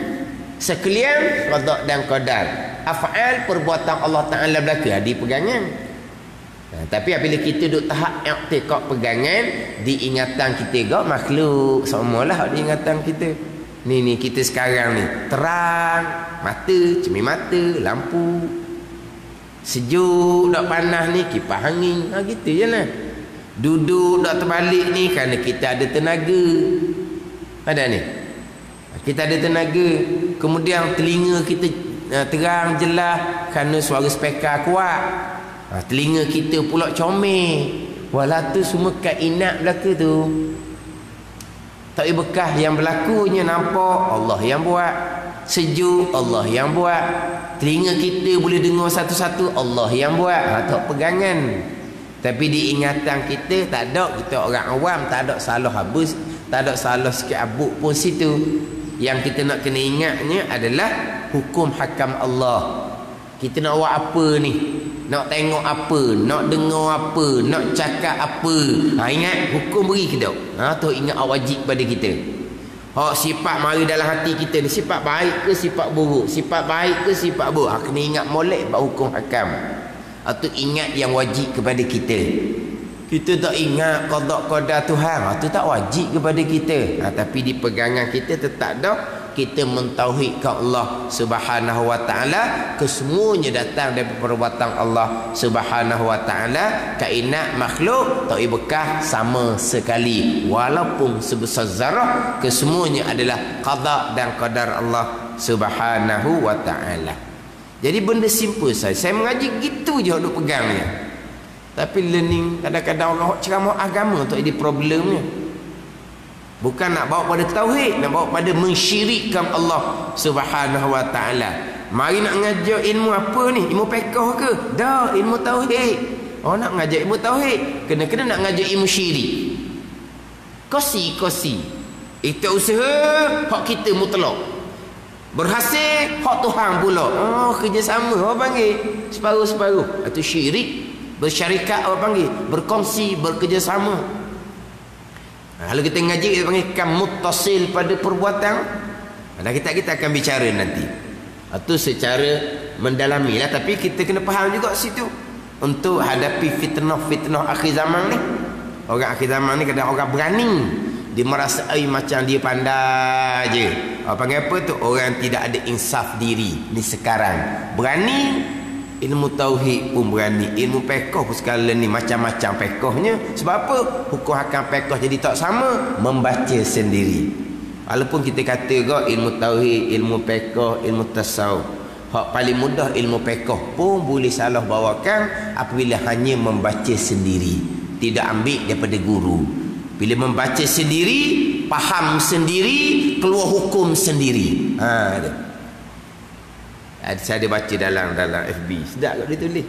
sekalian qada dan qadar. Af'al perbuatan Allah Taala berlaku di pegangan. Tapi apabila kita duduk tahap i'tiqad pegangan, diingatan kita gak makhluk semualah diingatan kita. Ni kita sekarang ni terang mata, cermin mata, lampu, sejuk dak panas ni kipas angin, gitu je lah. Duduk dak terbalik ni kerana kita ada tenaga. Ada ni kita ada tenaga. Kemudian telinga kita terang jelas kerana suara speaker kuat. Telinga kita pula comel. Walau tu semua kainat berlaku tu. Tak ada bekas yang berlakunya nampak Allah yang buat. Sejuk Allah yang buat. Telinga kita boleh dengar satu-satu Allah yang buat. Tak pegangan. Tapi diingatan kita tak ada. Kita orang awam tak ada salah habis, tak ada salah sikit abuk pun situ. Yang kita nak kena ingatnya adalah hukum hakam Allah. Kita nak buat apa ni? Nak tengok apa? Nak dengar apa? Nak cakap apa? Ingat hukum beri ke tak? Tu ingat wajib pada kita. Sifat mari dalam hati kita ni, sifat baik ke sifat buruk? Sifat baik ke sifat buruk? Kena ingat molek bab hukum hakam. Itu ingat yang wajib kepada kita. Kita tak ingat qada qadar Tuhan, itu tak wajib kepada kita. Tapi di pegangan kita tetap dah kita mentauhidkan Allah Subhanahu wa taala, kesemuanya datang daripada perbuatan Allah Subhanahu wa taala. Kainat makhluk tak bekas sama sekali, walaupun sebesar zarah, kesemuanya adalah qada dan qadar Allah Subhanahu wa taala. Jadi benda simple saya mengaji gitu je duk pegangnya. Tapi learning kadang-kadang orang ceramah agama tu ada problemnya. Bukan nak bawa pada tauhid, nak bawa pada mensyirikkan Allah Subhanahu wa taala. Mari nak ngajar ilmu apa ni? Ilmu fiqh ke? Dah, ilmu tauhid. Nak ngajar ilmu tauhid, kena nak ngajar ilmu syirik. Kosi. Itu usaha hak kita mutlak. Berhasil hak Tuhan pula. Kerjasama orang panggil separuh-separuh. Itu syirik. Bersyarikat orang panggil, berkongsi, bekerjasama. Kalau kita ngaji kita panggil kam muttasil pada perbuatan. Kita akan bicara nanti. Itu secara mendalami lah. Tapi kita kena faham juga situ untuk hadapi fitnah akhir zaman ni. Orang akhir zaman ni kadang orang berani. Dia merasa macam dia pandai je. Orang panggil apa tu? Orang tidak ada insaf diri. Ni sekarang berani. Ilmu tauhid pun berani, ilmu fiqh pun sekalian ni macam-macam fiqhnya. Sebab apa? Hukum hakam fiqh jadi tak sama, membaca sendiri. Walaupun kita kata juga ilmu tauhid, ilmu fiqh, ilmu tasawuf, hak paling mudah ilmu fiqh pun boleh salah bawakan apabila hanya membaca sendiri, tidak ambil daripada guru. Bila membaca sendiri, faham sendiri, keluar hukum sendiri. Saya ada baca dalam FB. Sedap kot dia tulis.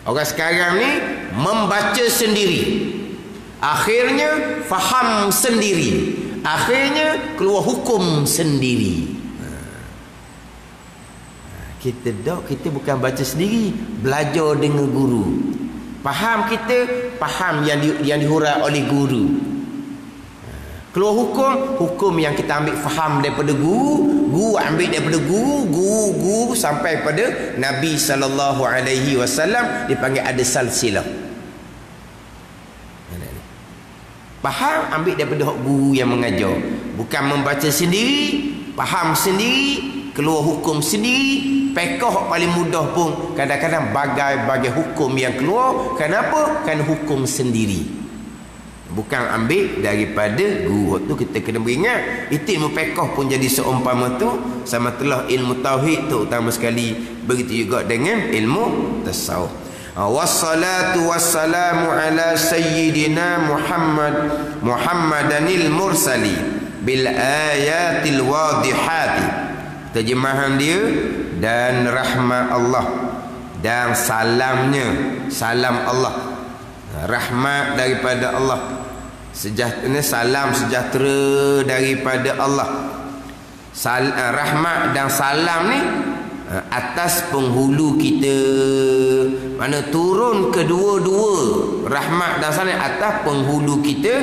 Orang sekarang ni membaca sendiri, akhirnya faham sendiri, akhirnya keluar hukum sendiri. Kita bukan baca sendiri, belajar dengan guru. Faham yang dihurai oleh guru. Keluar hukum yang kita ambil faham daripada guru ambil daripada guru sampai pada Nabi SAW, dipanggil ada salsilah. Faham ambil daripada guru yang mengajar, bukan membaca sendiri, faham sendiri, keluar hukum sendiri. Fiqh paling mudah pun kadang-kadang bagai-bagai hukum yang keluar. Kenapa? Kan hukum sendiri. bukan ambil daripada guru. Tu kita kena beringat, itu ilmu fiqh pun jadi seumpama tu sama telah ilmu tauhid tu utama sekali, begitu juga dengan ilmu tasawuf. Wassalatu wassalamu ala sayyidina Muhammadanil mursali bil ayatil wadihati. Terjemahan dia, dan rahmat Allah dan salamnya, salam Allah, rahmat daripada Allah, sejahtera, salam sejahtera daripada Allah. Rahmat dan salam ni atas penghulu kita, mana turun kedua-dua rahmat dan salam atas penghulu kita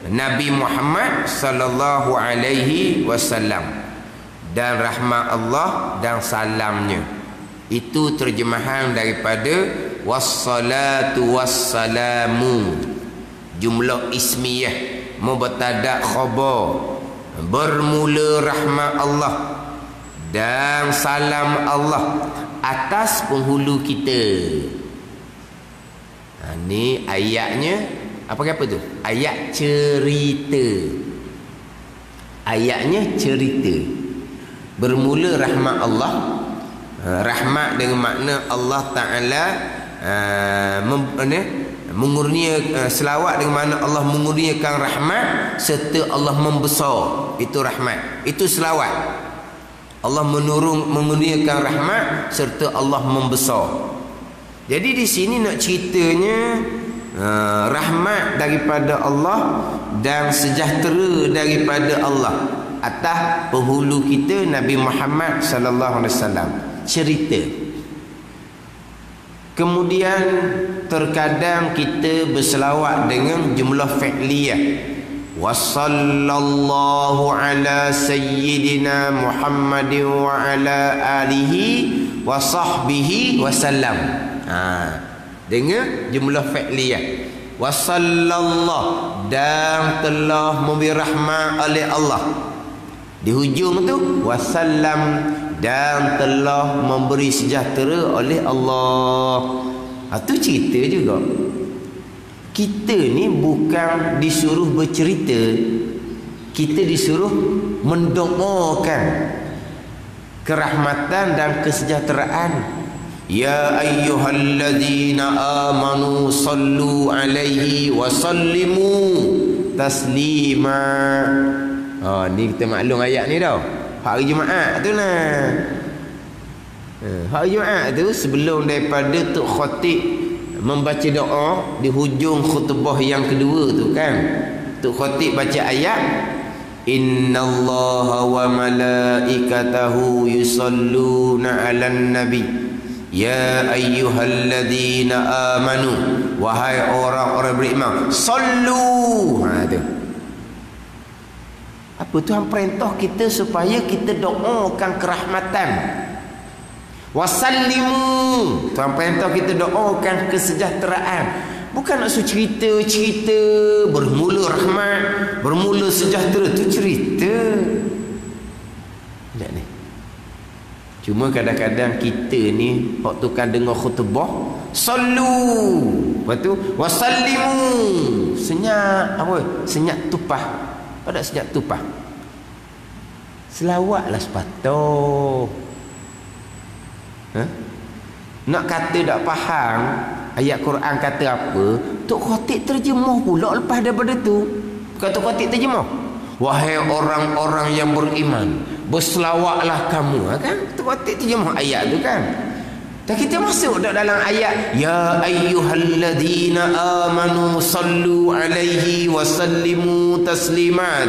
Nabi Muhammad sallallahu alaihi wasallam. Dan rahmat Allah dan salamnya, itu terjemahan daripada wassalatu wassalamu, jumlah ismiyah mubtada khabar, bermula rahmat Allah dan salam Allah atas penghulu kita. Ni ayatnya apa tu? Ayat cerita. Ayatnya cerita. Bermula rahmat Allah. Rahmat dengan makna Allah Ta'ala mengurniakan, selawat dengan makna Allah mengurniakan rahmat serta Allah membesar. Itu rahmat, itu selawat. Allah mengurniakan rahmat serta Allah membesar. Jadi di sini nak ceritanya rahmat daripada Allah dan sejahtera daripada Allah atas penghulu kita Nabi Muhammad sallallahu alaihi wasallam. Cerita. Kemudian terkadang kita berselawat dengan jumlah fi'liyah. Wa sallallahu ala sayyidina Muhammadin wa ala alihi wa sahbihi wa sallam. Dengan jumlah fi'liyah. Wa sallallahu, dan telah memberi rahmat oleh Allah. Di hujung tu wasallam, dan telah memberi sejahtera oleh Allah. Itu cerita juga. Kita ni bukan disuruh bercerita, kita disuruh mendoakan kerahmatan dan kesejahteraan. Ya ayyuhalladzina amanu sallu alaihi wa sallimu taslima. Ni kita maklum ayat ni dah. Hari Jumaat tu lah. Hari Jumaat tu sebelum daripada Tok Khatib membaca doa di hujung khutbah yang kedua tu kan, Tok Khatib baca ayat innallaha wa malaikatahu yusalluna 'alan nabi ya ayyuhalladzina amanu, wahai orang-orang beriman, sallu. Tu apa Tuhan perintah kita supaya kita doakan kerahmatan. Wasallimu, Tuhan perintah kita doakan kesejahteraan. Bukan nak suruh cerita-cerita bermula rahmat, bermula sejahtera, tu cerita. Tak ni. Cuma kadang-kadang kita ni waktu kan dengar khutbah, sallu, lepas tu wasallimu, senyap apa? Senyap tupah. Pada senyap tupah. Selawatlah sepatut. Nak kata tak faham ayat Quran kata apa, Tok Khatib terjemah pula lepas daripada tu. Bukan Tok Khatib terjemah, wahai orang-orang yang beriman, berselawatlah kamu, kan? Tok Khatib terjemah ayat tu kan. Dan kita masuk dalam ayat ya ayyuhalladzina amanu sallu alaihi wa sallimu taslima.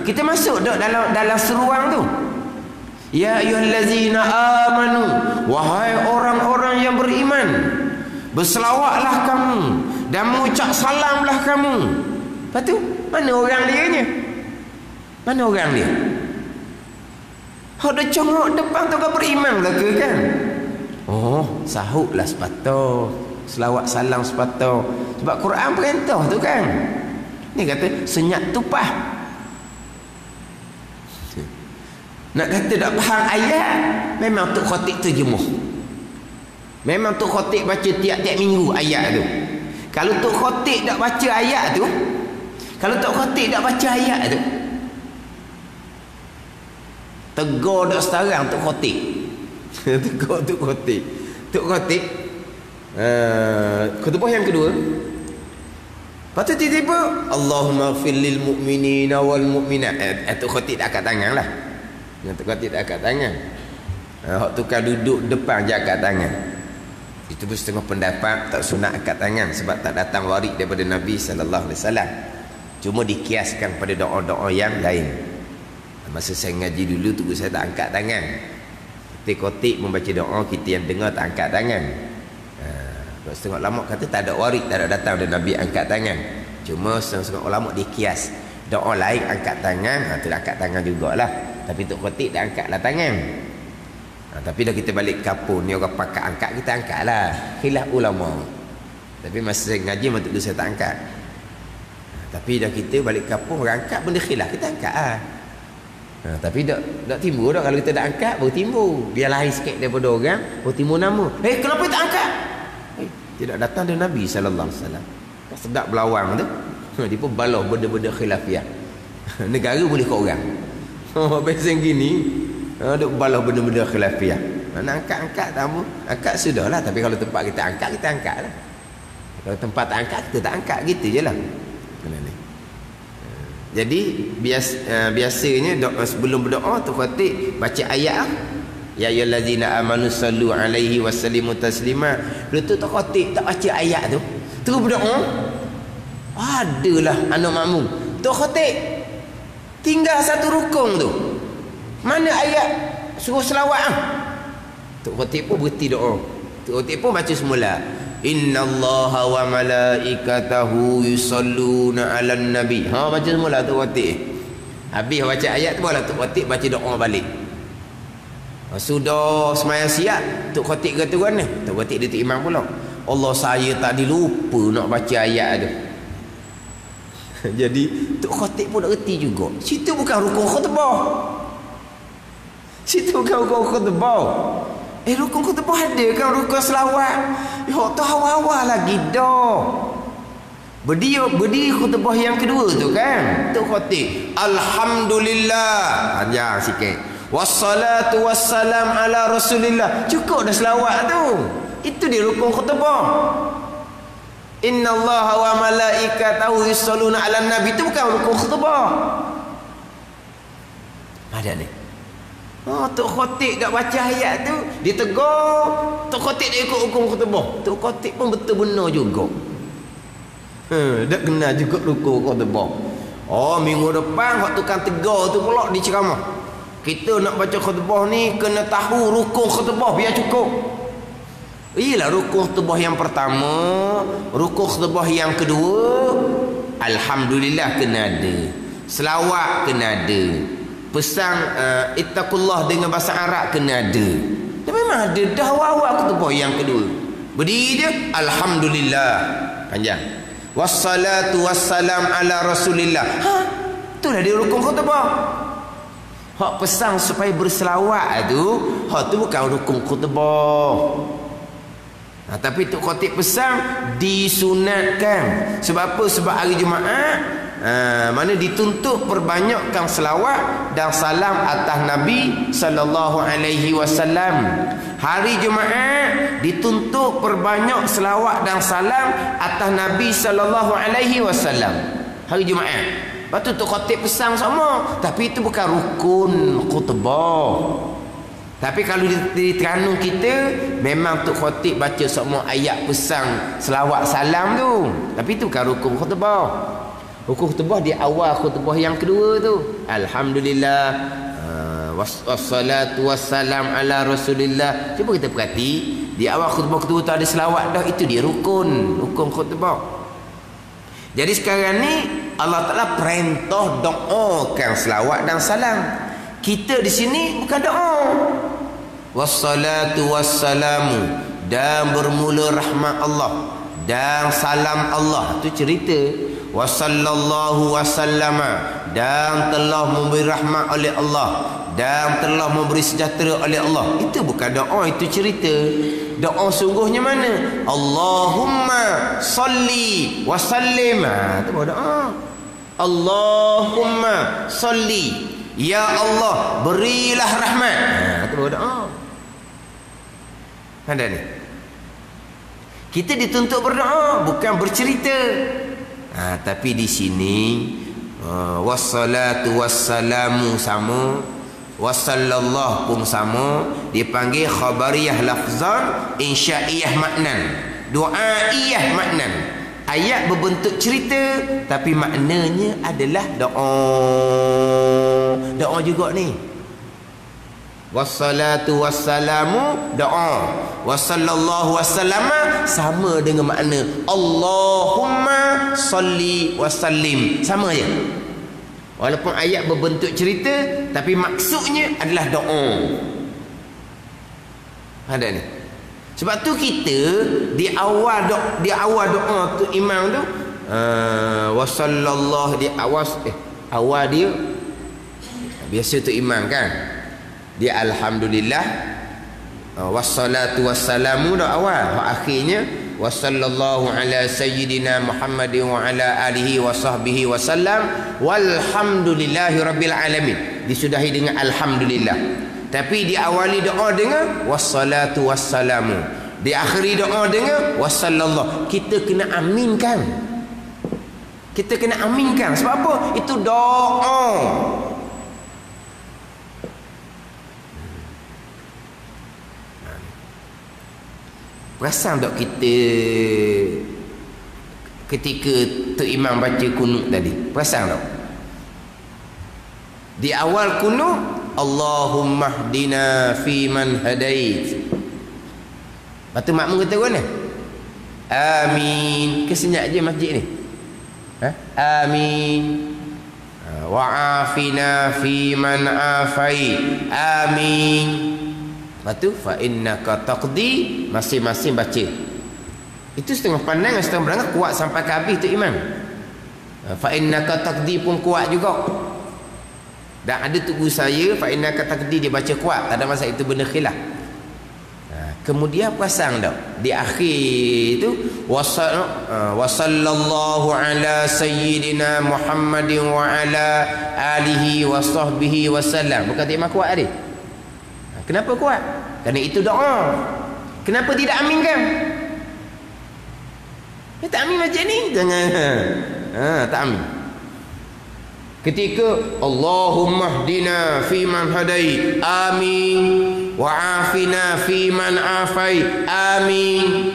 Kita masuk dalam seruang tu. Ya ayyuhalladzina amanu, wahai orang-orang yang beriman, berselawatlah kamu dan mengucap salamlah kamu. Lepas tu mana orang dia nya? Mana orang dia? Hak dah congok depan tu kau beriman lah ke kan? Sahutlah sepatut, selawat salam sepatut. Sebab Quran perintah tu kan. Ni kata senyap tupah. Nak kata tak faham ayat, memang Tok Khatib terjemah. Memang Tok Khatib baca tiap-tiap minggu ayat tu. Kalau Tok Khatib tak baca ayat tu, Kalau Tok Khatib tak baca ayat tu, tegur dak sekarang Tok Khatib. Tegur Tok Khatib. Tok Khatib khutbah yang kedua. Lepas tu tiba-tiba Allahumma ighfir lil mu'minina wal mu'minat. Tok Khatib dah angkat tangan lah. Tok Khatib dah angkat tangan. Hak tukar duduk depan je angkat tangan. Itu pun setengah pendapat tak sunat angkat tangan sebab tak datang waris daripada Nabi sallallahu alaihi wasallam. Cuma dikiaskan pada doa-doa yang lain. Masa saya ngaji dulu tu saya tak angkat tangan. Kotik membaca doa, kita yang dengar tak angkat tangan. Setengah ulama kata tak ada waris, tak ada datang dari Nabi angkat tangan. Cuma setengah ulama dikias doa lain angkat tangan, tu angkat tangan jugalah. Tapi Tok Khatib dah angkatlah tangan. Tapi dah kita balik kapur ni orang pakat angkat, kita angkat lah. Khilaf ulama. Tapi masa saya ngaji masa tu saya tak angkat. Tapi dah kita balik kapur orang angkat benda khilaf, kita angkat lah. Tapi tak timbul dah. Kalau kita dah angkat baru timbul. Biar lahir sikit daripada orang baru timbul nama. Kenapa tak angkat? Tidak datang dari Nabi sallallahu alaihi wasallam. Sedap belawang tu. Dia pun balah benda-benda khilafiah. Negara boleh ke orang. Biasa gini, duk balah benda-benda khilafiah. Mana angkat-angkat tak apa. Angkat sudahlah. Tapi kalau tempat kita angkat lah. Kalau tempat tak angkat, kita tak angkat. Gitu je lah. Jadi biasanya sebelum berdoa tu Khatib baca ayat lah. Ya ayyuhallazina amanu sallu alaihi wasallimu taslima. Lepas tu Tok Khatib tak baca ayat tu, terus berdoa. Adalah anak makmum Tok Khatib tinggal satu rukun tu, mana ayat suruh selawat ah. Tok Khatib pun berhenti doa. Tok Khatib pun baca semula, innallaha wa malaikatahu yusalluna 'alan nabi. Baca semula Tok Khatib. Habis baca ayat tu barulah Tok Khatib baca doa balik. Sudah semayang siap, Tok Khatib kata kan ni, Tok Khatib dia tu imam pula. Allah, saya tak dilupa nak baca ayat tu. Jadi Tok Khatib pun nak reti juga. Situ bukan rukun khutbah. Situ bukan rukun khutbah. Rukun khutbah ada kan, rukun selawat. Tu awal-awal lagi dah. Berdiri khutbah yang kedua tu kan, Tok Khatib alhamdulillah, panjang sikit. Wassalatu wassalam ala rasulillah. Cukup dah selawat tu. Itu dia rukun khutbah. Innallaha wa malaikatahu yusalluna ala nabi. Itu bukan rukun khutbah. Ada ni. Tok Khatib tak baca ayat tu, dia tegur. Tok Khatib dia ikut rukun khutbah. Tok Khatib pun betul benar juga. Tak kena juga rukun khutbah. Minggu depan hak tukang tegur tu pula diceramah. Kita nak baca khutbah ni kena tahu rukun khutbah biar cukup. Ialah rukun khutbah yang pertama, rukun khutbah yang kedua, alhamdulillah kena ada. Selawat kena ada. Pesan ittaqullah dengan bahasa Arab kena ada. Dan memang ada dah awal khutbah yang kedua. Berdiri je alhamdulillah, panjang. Wassalatu wassalam ala rasulillah. Itulah dia rukun khutbah. Hak pesan supaya berselawat tu, hak tu bukan rukun khutbah. Tapi Tok Khatib pesan disunatkan. Sebab apa? Sebab hari Jumaat mana dituntut perbanyakkan selawat dan salam atas Nabi sallallahu alaihi wasallam. Hari Jumaat dituntut perbanyak selawat dan salam atas Nabi sallallahu alaihi wasallam. Hari Jumaat. Lepas tu Tok Khatib pesan sama, tapi itu bukan rukun khutbah. Tapi kalau di Terengganu kita memang Tok Khatib baca semua ayat pesan selawat salam tu. Tapi itu bukan rukun khutbah. Rukun khutbah di awal khutbah yang kedua tu. Alhamdulillah, wassalatu wassalam ala rasulillah. Cuba kita perhati, di awal khutbah kedua tu ada selawat dah, itu dia rukun khutbah. Jadi sekarang ni Allah Ta'ala perintah doakan selawat dan salam. Kita di sini bukan doa. Wassalatu wassalamu, dan bermula rahmat Allah dan salam Allah. Itu cerita. Wassallallahu wasallama, dan telah memberi rahmat oleh Allah dan telah memberi sejahtera oleh Allah. Itu bukan doa, itu cerita. Doa sungguhnya mana? Allahumma salli wa sallim. Itu baru doa. Allahumma salli, ya Allah berilah rahmat. Itu berdoa. Ada ni. Kita dituntut berdoa, bukan bercerita. Tapi di sini wassalatu wassalamu sama, wassallallahu pun sama, dipanggil khabariyah lafzan, insyaiyah maknan, duaiyah maknan. Ayat berbentuk cerita tapi maknanya adalah doa. Doa juga ni. Wassalatu wassalamu doa, wassallallahu wassallama sama dengan makna Allahumma salli wasallim, sama je. Walaupun ayat berbentuk cerita tapi maksudnya adalah doa. Ada ni. Sebab tu kita di awal doa tu imam tu wasallallahu di awal dia biasa tu imam kan, dia alhamdulillah wassalatu wassalamu dah awal, akhirnya wasallallahu ala sayyidina Muhammadin wa ala alihi wa sahbihi wasallam walhamdulillahi rabbil alamin, disudahi dengan alhamdulillah. Tapi diawali doa dengan wassalatu wassalamu, diakhiri doa dengan wassallallahu. Kita kena aminkan. Kita kena aminkan. Sebab apa? Itu doa. Perasan tak kita ketika Tok Imam baca kunut tadi? Perasan tak? Di awal kunut Allahumma hdina fi man hadait. Lepas tu makmum kata mana? Amin. Kesenyap je masjid ni. Amin. Wa afina fi man afai. Amin. Lepas tu fa innaka taqdi, masing-masing baca. Itu setengah pandang, setengah berangkat kuat sampai ke habis tu imam. Fa innaka taqdi pun kuat juga. Dan ada tu guru saya fa innaka taqdi dia baca kuat, tak ada masa itu benda khilaf. Kemudian pasang dah di akhir tu wasallallahu ala sayyidina Muhammadin wa ala alihi wa sahbihi wasallam. Bukan tak imam kuat tadi. Kenapa kuat? Kerana itu doa. Kenapa tidak aminkan? Ya, tak amin macam ni. Jangan. Tak amin. Ketika Allahumma hdina fi man hadai, amin, wa afina fi man afai, amin,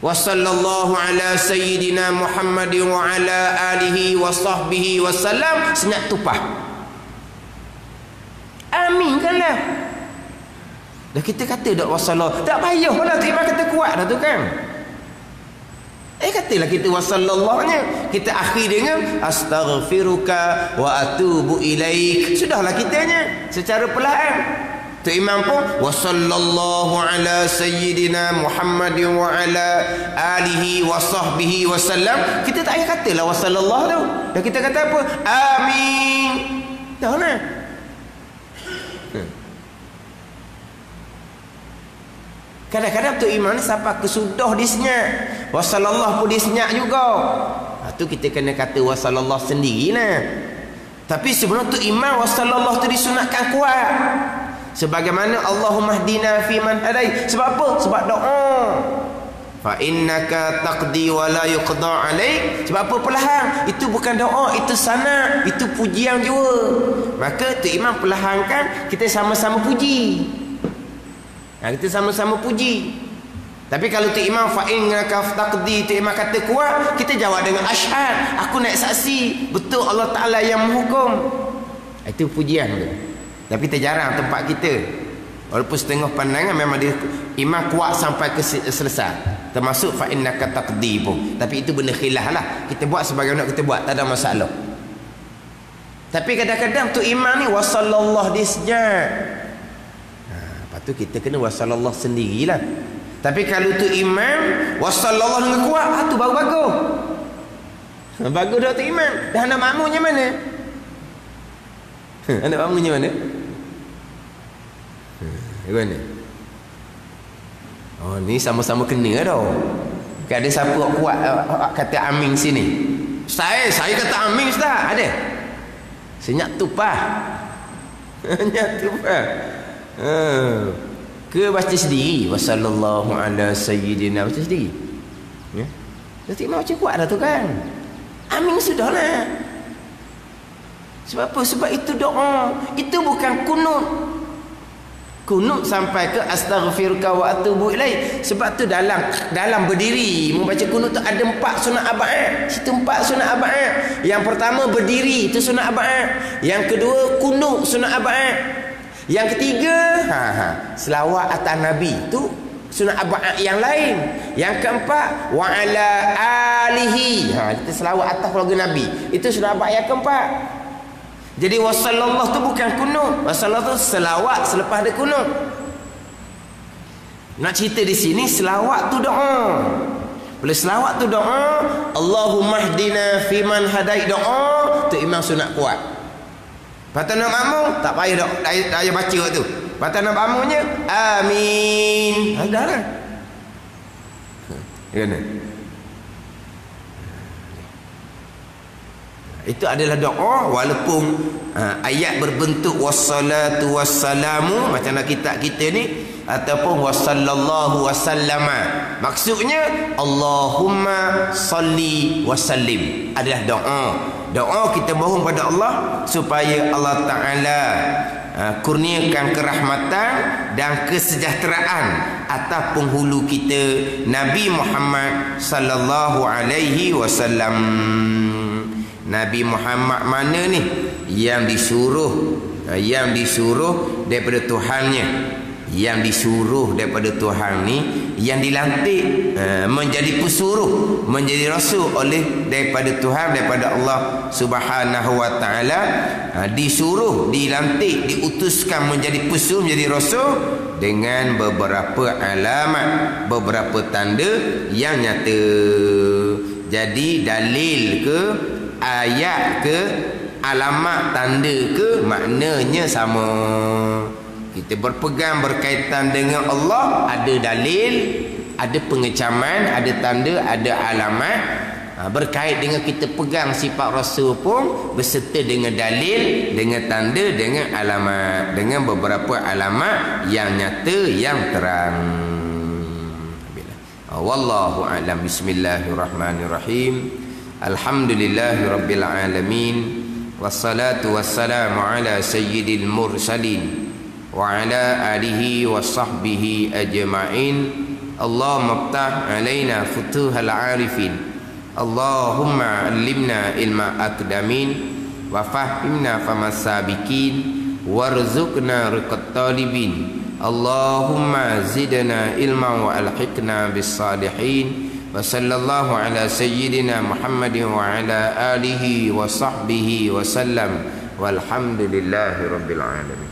wa sallallahu ala sayyidina Muhammadin wa ala alihi wa sahbihi wasallam, senyap tupah. Amin kan lah. Dah kita kata dak wasallallahu, tak payah pula terima kata kuat dah tu kan. Katalah kita wasallallahnya, kita akhir dengan astaghfiruka wa atubu ilaik. Sudahlah kitanya secara perlahan. Tu imam pun wasallallahu ala sayyidina Muhammadin wa ala alihi wa sahbihi wasallam. Kita tak payah katalah wasallallahu tu. Dah kita kata apa? Amin. Dah lah. Kadang-kadang tu imam ni sampai kesudah dia senyap, wasallallahu pun dia senyap juga. Tu kita kena kata wasallallahu sendirilah. Tapi sebenarnya tu imam wasallallahu tu disunatkan kuat. Sebagaimana Allahumma hdina fi man hadai. Sebab apa? Sebab doa. Fa innaka taqdi wa la yuqda alaik. Sebab apa perlahan? Itu bukan doa, itu sana, itu pujian juga. Maka tu imam perlahankan, kita sama-sama puji. Kita sama-sama puji. Tapi kalau tu imam fa innaka taqdi, tu imam kata kuat, kita jawab dengan asyhad, aku naik saksi betul Allah Taala yang menghukum. Itu pujian tu. Tapi terjarang tempat kita. Walaupun setengah pandangan memang dia imam kuat sampai ke selesai. Termasuk fa innaka taqdi pun. Tapi itu benda khilaf lah. Kita buat sebagaimana kita buat, tak ada masalah. Tapi kadang-kadang tu imam ni wasallallahu disjad. Lepas tu kita kena wasallallahu sendirilah. Tapi kalau tu imam wasallallahu dengan kuat, tu baru bagus. Bagus dah tu imam. Dah anak makmumnya mana? Anak makmumnya mana? Mana? Oh, ni sama-sama kena dah. Kan ada siapa kuat kata amin sini. Saya kata amin ustaz. Ada? Senyak tupah. Senyak tupah. Ke baca sendiri. Wassallallahu ala sayyidina. Baca sendiri. Ya. Jadi macam kuat dah tu kan. Amin sudahlah. Sebab apa? Sebab itu doa. Itu bukan kunut. Kunut sampai ke astaghfiruka wa atubu ilaih. Sebab tu dalam berdiri membaca kunut tu ada 4 sunat abad. Situ 4 sunat abad. Yang pertama berdiri, itu sunat abad. Yang kedua kunut, sunat abad. Yang ketiga selawat atas Nabi, tu sunat abad yang lain. Yang keempat wa ala alihi, kita selawat atas keluarga Nabi, itu sunat abad yang keempat. Jadi wasallallahu tu bukan kunut. Wasallallahu tu selawat selepas ada kunut. Nak cerita di sini selawat tu doa. Bila selawat tu doa, Allahumma hdina fiman hadait, doa tu imam sunat kuat. Patut nak makmum tak payah dak ayah baca tu. Patut nak makmumnya amin. Dah lah. Kan? Itu adalah doa walaupun ayat berbentuk wassalatu wassalamu macam dalam kitab kita ni, ataupun wassallallahu wasallama, maksudnya Allahumma salli wasallim, adalah doa. Doa kita mohon pada Allah supaya Allah Ta'ala kurniakan kerahmatan dan kesejahteraan atas penghulu kita Nabi Muhammad sallallahu alaihi wasallam. Nabi Muhammad mana ni yang disuruh daripada Tuhannya, yang disuruh daripada Tuhan ni, yang dilantik menjadi pesuruh, menjadi rasul oleh daripada Tuhan, daripada Allah Subhanahu wa taala, disuruh, dilantik, diutuskan menjadi pesuruh, menjadi rasul dengan beberapa alamat, beberapa tanda yang nyata. Jadi dalil ke, ayat ke, alamat, tanda ke, maknanya sama. Kita berpegang berkaitan dengan Allah, ada dalil, ada pengecaman, ada tanda, ada alamat. Berkait dengan kita pegang sifat Rasul pun berserta dengan dalil, dengan tanda, dengan alamat, dengan beberapa alamat yang nyata, yang terang. Wallahu a'lam. Bismillahirrahmanirrahim. Alhamdulillahi rabbil alamin. Wassalatu wassalamu ala sayyidil mursalin wa ala alihi wa sahbihi ajma'in. Allahumma ftah alaina futuhal arifin. Allahumma allimna ilma aqdamin wa fahimna famas sabiqin warzuqna riqat talibin. Allahumma zidna ilma wa alhiqna bis salihin. Wa sallallahu ala sayyidina Muhammadin wa ala alihi wa sahbihi wa sallam. Walhamdulillahi rabbil alamin.